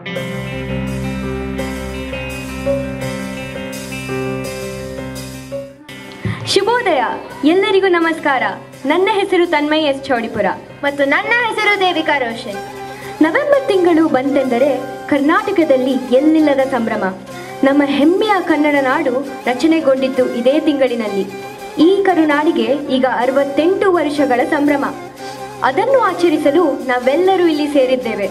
ಶುಭೋದಯ, ಎಲ್ಲರಿಗೂ ನಮಸ್ಕಾರ. ನನ್ನ ಹೆಸರು ತನ್ಮಯ್ ಎಸ್ ಚೌಡಿಪುರ ಮತ್ತು ನನ್ನ ಹೆಸರು ದೇವಿಕಾ ರೋಷನ್. ನವೆಂಬರ್ ತಿಂಗಳು ಬಂತೆಂದರೆ ಕರ್ನಾಟಕದಲ್ಲಿ ಎಲ್ಲಿಲ್ಲದ ಸಂಭ್ರಮ. ನಮ್ಮ ಹೆಮ್ಮೆಯ ಕನ್ನಡ ನಾಡು ರಚನೆಗೊಂಡಿದ್ದು ಇದೇ ತಿಂಗಳಿನಲ್ಲಿ. ಈ ಕರುನಾಡಿಗೆ ಈಗ 68 ವರ್ಷಗಳ ಸಂಭ್ರಮ. ಅದನ್ನು ಆಚರಿಸಲು ನಾವೆಲ್ಲರೂ ಇಲ್ಲಿ ಸೇರಿದ್ದೇವೆ.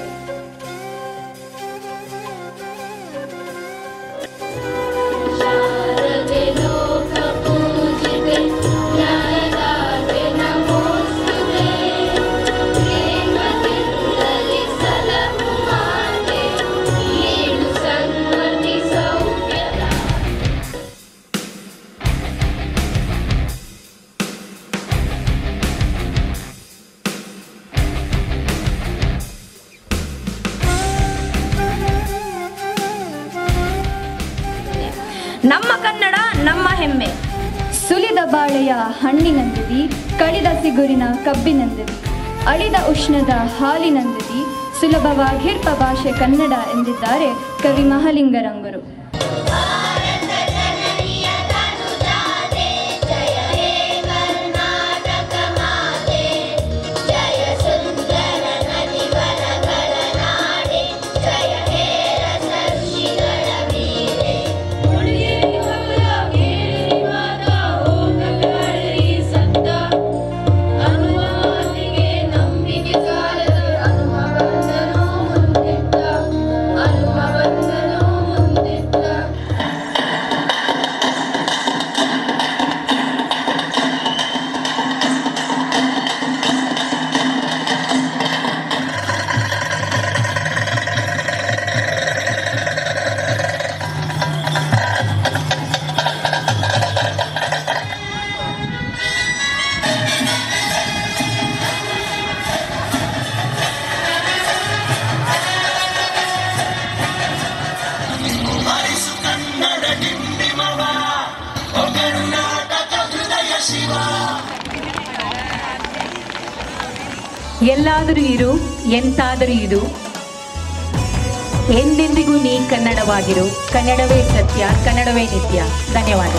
ನಮ್ಮ ಕನ್ನಡ ನಮ್ಮ ಹೆಮ್ಮೆ. ಸುಲಿದ ಬಾಳೆಯ ಹಣ್ಣಿನಂದಿದಿ, ಕಡಿದ ಸಿಗುರಿನ ಕಬ್ಬಿನಂದಿದಿ, ಅಳಿದ ಉಷ್ಣದ ಹಾಲಿನಂದಿದಿ, ಸುಲಭವಾಗಿರ್ಪ ಭಾಷೆ ಕನ್ನಡ ಎಂದಿದ್ದಾರೆ ಕವಿ ಮಹಾಲಿಂಗರಂಗರು. ಎಲ್ಲಾದರೂ ಇರು, ಎಂತಾದರೂ ಇದು, ಎಂದೆಂದಿಗೂ ನೀ ಕನ್ನಡವಾಗಿರು. ಕನ್ನಡವೇ ಸತ್ಯ, ಕನ್ನಡವೇ ನಿತ್ಯ. ಧನ್ಯವಾದ.